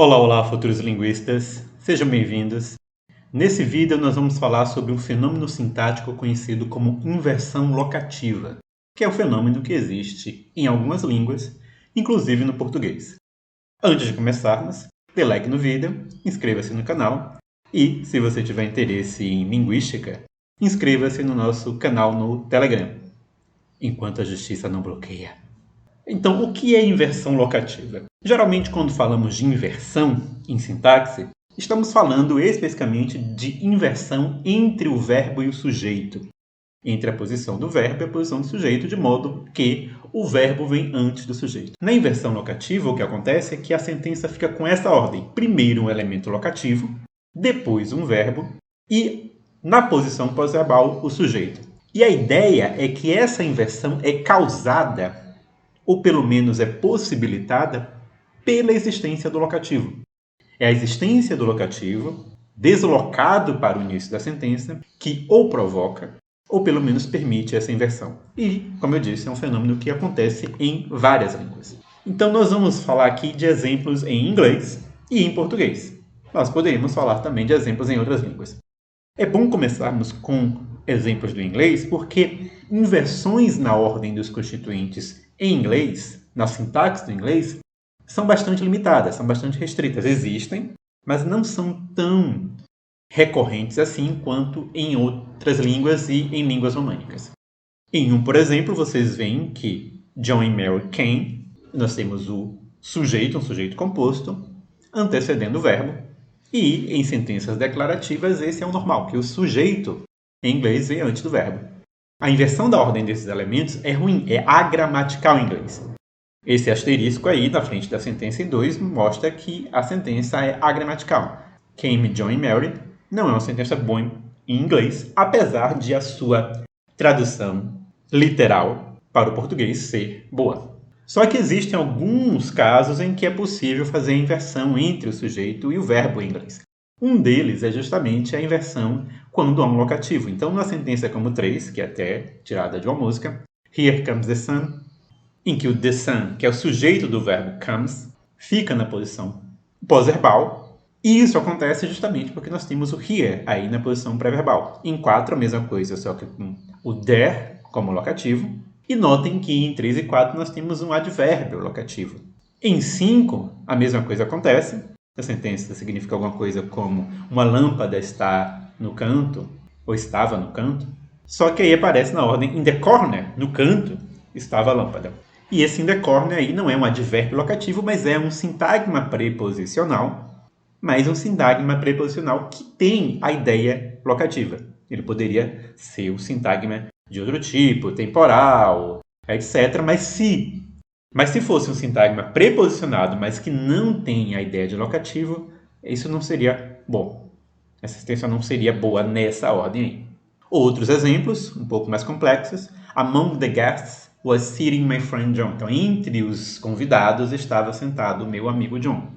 Olá, olá, futuros linguistas, sejam bem-vindos. Nesse vídeo nós vamos falar sobre um fenômeno sintático conhecido como inversão locativa, que é um fenômeno que existe em algumas línguas, inclusive no português. Antes de começarmos, dê like no vídeo, inscreva-se no canal e, se você tiver interesse em linguística, inscreva-se no nosso canal no Telegram, enquanto a justiça não bloqueia. Então, o que é inversão locativa? Geralmente, quando falamos de inversão em sintaxe, estamos falando especificamente de inversão entre o verbo e o sujeito, entre a posição do verbo e a posição do sujeito, de modo que o verbo vem antes do sujeito. Na inversão locativa, o que acontece é que a sentença fica com essa ordem: primeiro um elemento locativo, depois um verbo e, na posição pós-verbal, o sujeito. E a ideia é que essa inversão é causada, ou pelo menos é possibilitada, pela existência do locativo. É a existência do locativo, deslocado para o início da sentença, que ou provoca, ou pelo menos permite essa inversão. E, como eu disse, é um fenômeno que acontece em várias línguas. Então, nós vamos falar aqui de exemplos em inglês e em português. Nós poderíamos falar também de exemplos em outras línguas. É bom começarmos com exemplos do inglês, porque inversões na ordem dos constituintes em inglês, na sintaxe do inglês, são bastante limitadas, são bastante restritas. Existem, mas não são tão recorrentes assim quanto em outras línguas e em línguas românicas. Em um, por exemplo, vocês veem que John e Mary came, nós temos o sujeito, um sujeito composto, antecedendo o verbo, e em sentenças declarativas esse é o normal, que o sujeito em inglês vem antes do verbo. A inversão da ordem desses elementos é ruim, é agramatical em inglês. Esse asterisco aí na frente da sentença em 2 mostra que a sentença é agramatical. Came, John e Mary não é uma sentença boa em inglês, apesar de a sua tradução literal para o português ser boa. Só que existem alguns casos em que é possível fazer a inversão entre o sujeito e o verbo em inglês. Um deles é justamente a inversão quando há um locativo. Então, na sentença como 3, que é até tirada de uma música, Here comes the sun, em que o the sun, que é o sujeito do verbo comes, fica na posição pós-verbal. E isso acontece justamente porque nós temos o here aí na posição pré-verbal. Em 4, a mesma coisa, só que com o there como locativo. E notem que em 3 e 4 nós temos um advérbio locativo. Em 5, a mesma coisa acontece. A sentença significa alguma coisa como uma lâmpada está no canto, ou estava no canto. Só que aí aparece na ordem in the corner, no canto, estava a lâmpada. E esse in the corner aí não é um advérbio locativo, mas é um sintagma preposicional, mas um sintagma preposicional que tem a ideia locativa. Ele poderia ser um sintagma de outro tipo, temporal, etc. Mas se fosse um sintagma preposicionado, mas que não tem a ideia de locativo, isso não seria bom. Essa sentença não seria boa nessa ordem aí. Outros exemplos, um pouco mais complexos. Among the guests was sitting my friend John. Então, entre os convidados estava sentado o meu amigo John.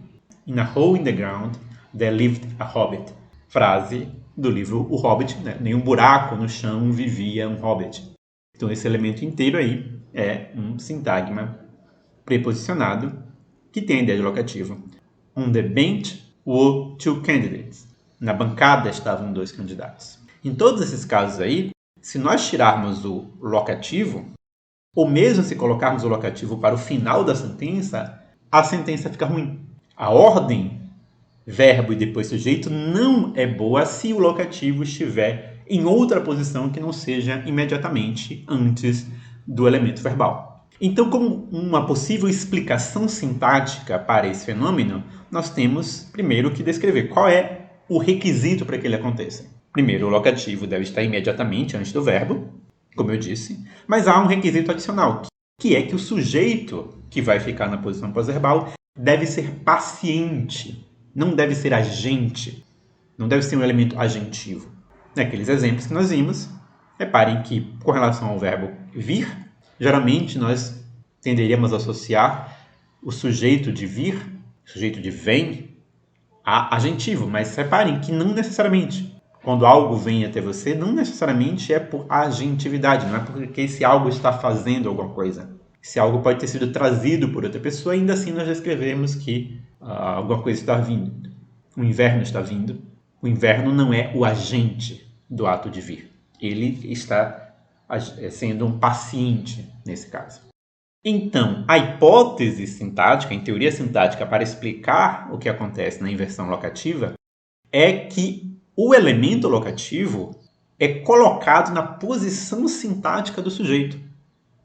In a hole in the ground, there lived a hobbit. Frase do livro O Hobbit, né? Nenhum buraco no chão vivia um hobbit. Então, esse elemento inteiro aí é um sintagma preposicionado que tem a ideia de locativo. On the bench were two candidates. Na bancada estavam 2 candidatos. Em todos esses casos aí, se nós tirarmos o locativo, ou mesmo se colocarmos o locativo para o final da sentença, a sentença fica ruim. A ordem verbo e depois sujeito não é boa se o locativo estiver em outra posição que não seja imediatamente antes do elemento verbal. Então, como uma possível explicação sintática para esse fenômeno, nós temos primeiro que descrever qual é o requisito para que ele aconteça. Primeiro, o locativo deve estar imediatamente antes do verbo, como eu disse, mas há um requisito adicional, que é que o sujeito que vai ficar na posição pós-verbal deve ser paciente. Não deve ser agente, não deve ser um elemento agentivo. Naqueles exemplos que nós vimos, reparem que, com relação ao verbo vir, geralmente nós tenderíamos a associar o sujeito de vir, o sujeito de vem, a agentivo, mas reparem que não necessariamente. Quando algo vem até você, não necessariamente é por agentividade, não é porque esse algo está fazendo alguma coisa. Se algo pode ter sido trazido por outra pessoa, ainda assim nós descrevemos que alguma coisa está vindo. O inverno está vindo. O inverno não é o agente do ato de vir. Ele está sendo um paciente nesse caso. Então, a hipótese sintática, em teoria sintática, para explicar o que acontece na inversão locativa, é que o elemento locativo é colocado na posição sintática do sujeito.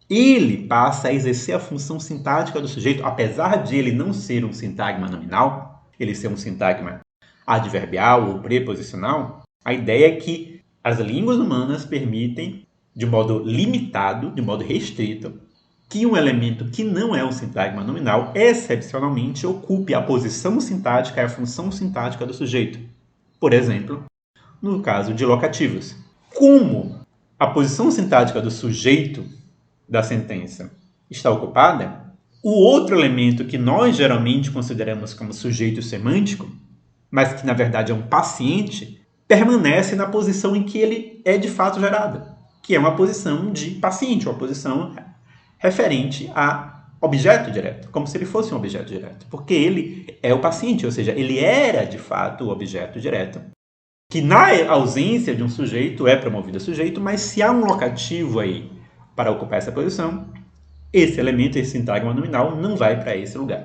Ele passa a exercer a função sintática do sujeito, apesar de ele não ser um sintagma nominal, ele ser um sintagma adverbial ou preposicional. A ideia é que as línguas humanas permitem, de modo limitado, de modo restrito, que um elemento que não é um sintagma nominal, excepcionalmente, ocupe a posição sintática e a função sintática do sujeito. Por exemplo, no caso de locativos. Como a posição sintática do sujeito da sentença está ocupada, o outro elemento que nós geralmente consideramos como sujeito semântico, mas que na verdade é um paciente, permanece na posição em que ele é de fato gerado, que é uma posição de paciente, uma posição referente a objeto direto, como se ele fosse um objeto direto, porque ele é o paciente, ou seja, ele era de fato o objeto direto, que na ausência de um sujeito é promovido a sujeito, mas se há um locativo aí para ocupar essa posição, esse elemento, esse sintagma nominal, não vai para esse lugar.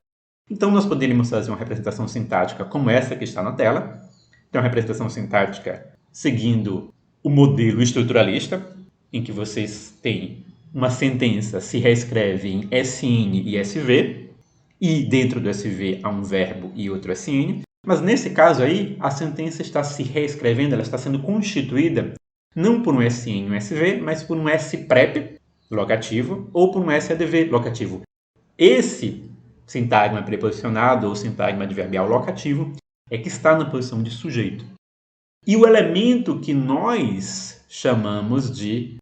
Então, nós poderíamos fazer uma representação sintática como essa que está na tela. Então, uma representação sintática seguindo o modelo estruturalista, em que vocês têm uma sentença se reescreve em SN e SV, e dentro do SV há um verbo e outro SN. Mas nesse caso aí, a sentença está se reescrevendo, ela está sendo constituída não por um SN e um SV, mas por um S-prep, locativo, ou por um SADV, locativo. Esse sintagma preposicionado ou sintagma adverbial locativo é que está na posição de sujeito. E o elemento que nós chamamos de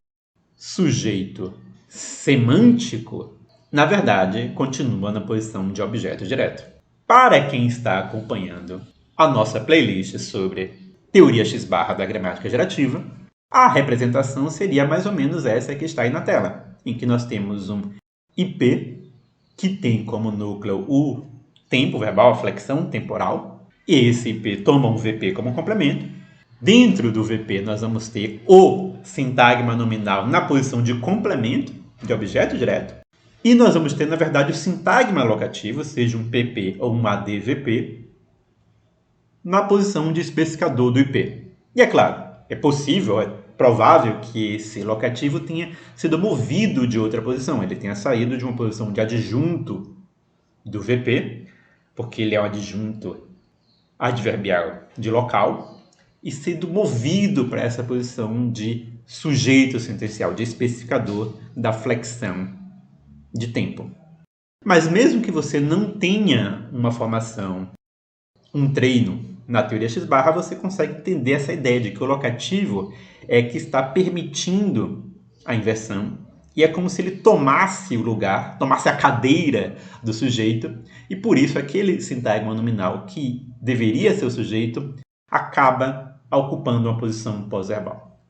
sujeito semântico, na verdade, continua na posição de objeto direto. Para quem está acompanhando a nossa playlist sobre teoria X-barra da gramática gerativa, a representação seria mais ou menos essa que está aí na tela, em que nós temos um IP que tem como núcleo o tempo verbal, a flexão temporal, e esse IP toma um VP como complemento. Dentro do VP nós vamos ter o sintagma nominal na posição de complemento, de objeto direto, e nós vamos ter, na verdade, o sintagma locativo, seja um PP ou um ADVP, na posição de especificador do IP. E é claro, é possível, é provável que esse locativo tenha sido movido de outra posição, ele tenha saído de uma posição de adjunto do VP, porque ele é um adjunto adverbial de local, e sido movido para essa posição de sujeito sentencial, de especificador da flexão de tempo. Mas mesmo que você não tenha uma formação, um treino na teoria X-barra, você consegue entender essa ideia de que o locativo é que está permitindo a inversão e é como se ele tomasse o lugar, tomasse a cadeira do sujeito, e por isso aquele sintagma nominal que deveria ser o sujeito acaba ocupando uma posição pós-verbal.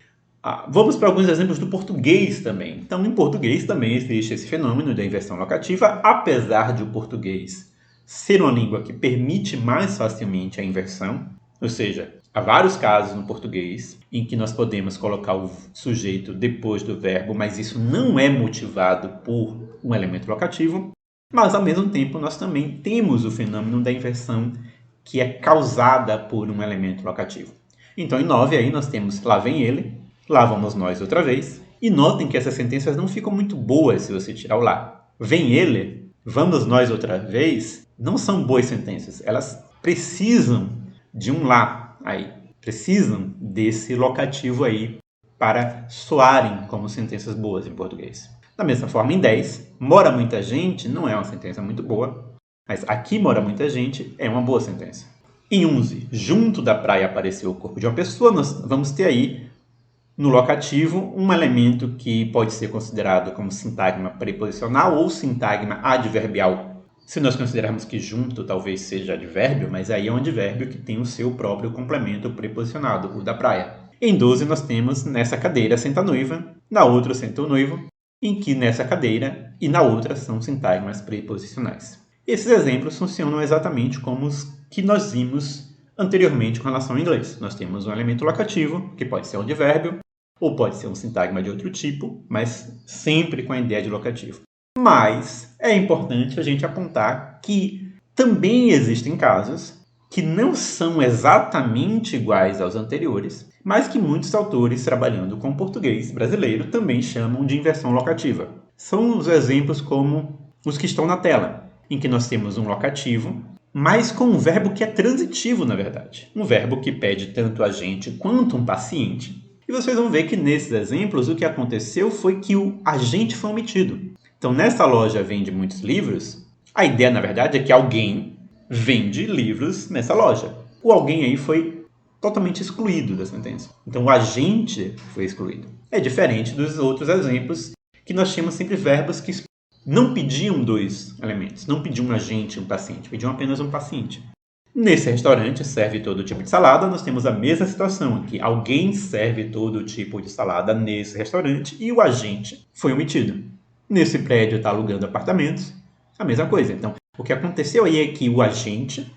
Vamos para alguns exemplos do português também. Então, em português também existe esse fenômeno da inversão locativa, apesar de o português ser uma língua que permite mais facilmente a inversão, ou seja, há vários casos no português em que nós podemos colocar o sujeito depois do verbo, mas isso não é motivado por um elemento locativo, mas ao mesmo tempo nós também temos o fenômeno da inversão que é causada por um elemento locativo. Então, em 9 aí nós temos lá vem ele, lá vamos nós outra vez, e notem que essas sentenças não ficam muito boas se você tirar o lá. Vem ele, vamos nós outra vez, não são boas sentenças, elas precisam de um lá aí, precisam desse locativo aí para soarem como sentenças boas em português. Da mesma forma, em 10, mora muita gente não é uma sentença muito boa, mas aqui mora muita gente é uma boa sentença. Em 11, junto da praia apareceu o corpo de uma pessoa, nós vamos ter aí no locativo um elemento que pode ser considerado como sintagma preposicional ou sintagma adverbial. Se nós considerarmos que junto talvez seja advérbio, mas aí é um advérbio que tem o seu próprio complemento preposicionado, o da praia. Em 12 nós temos nessa cadeira senta a noiva, na outra senta o noivo, em que nessa cadeira e na outra são sintagmas preposicionais. Esses exemplos funcionam exatamente como os que nós vimos anteriormente com relação ao inglês. Nós temos um elemento locativo, que pode ser um advérbio, ou pode ser um sintagma de outro tipo, mas sempre com a ideia de locativo. Mas é importante a gente apontar que também existem casos que não são exatamente iguais aos anteriores, mas que muitos autores trabalhando com português brasileiro também chamam de inversão locativa. São os exemplos como os que estão na tela, em que nós temos um locativo, mas com um verbo que é transitivo, na verdade. Um verbo que pede tanto agente quanto um paciente. E vocês vão ver que nesses exemplos o que aconteceu foi que o agente foi omitido. Então, nessa loja vende muitos livros, a ideia, na verdade, é que alguém vende livros nessa loja. O alguém aí foi totalmente excluído da sentença. Então, o agente foi excluído. É diferente dos outros exemplos que nós tínhamos sempre verbos que não pediam dois elementos, não pediam um agente e um paciente, pediam apenas um paciente. Nesse restaurante serve todo tipo de salada, nós temos a mesma situação aqui. Alguém serve todo tipo de salada nesse restaurante e o agente foi omitido. Nesse prédio está alugando apartamentos, a mesma coisa. Então, o que aconteceu aí é que o agente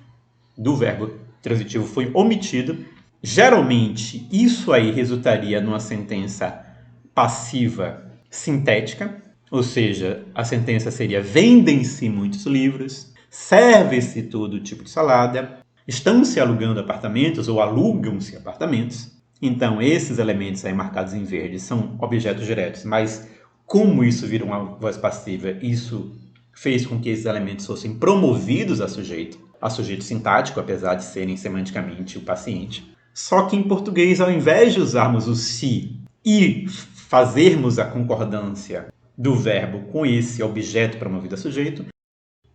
do verbo transitivo foi omitido. Geralmente, isso aí resultaria numa sentença passiva sintética, ou seja, a sentença seria: vendem-se muitos livros, serve-se todo tipo de salada, estão-se alugando apartamentos ou alugam-se apartamentos. Então, esses elementos aí marcados em verde são objetos diretos, mas como isso vira uma voz passiva, isso fez com que esses elementos fossem promovidos a sujeito sintático, apesar de serem semanticamente o paciente. Só que em português, ao invés de usarmos o se e fazermos a concordância do verbo com esse objeto promovido a sujeito,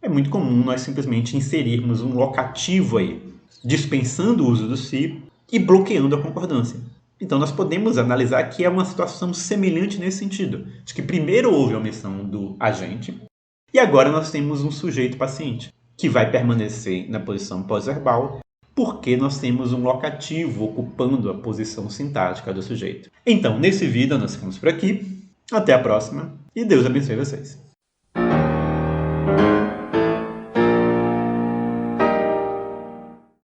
é muito comum nós simplesmente inserirmos um locativo aí, dispensando o uso do se e bloqueando a concordância. Então nós podemos analisar que é uma situação semelhante nesse sentido, de que primeiro houve a omissão do agente e agora nós temos um sujeito paciente, que vai permanecer na posição pós-verbal porque nós temos um locativo ocupando a posição sintática do sujeito. Então, nesse vídeo nós ficamos por aqui. Até a próxima e Deus abençoe vocês.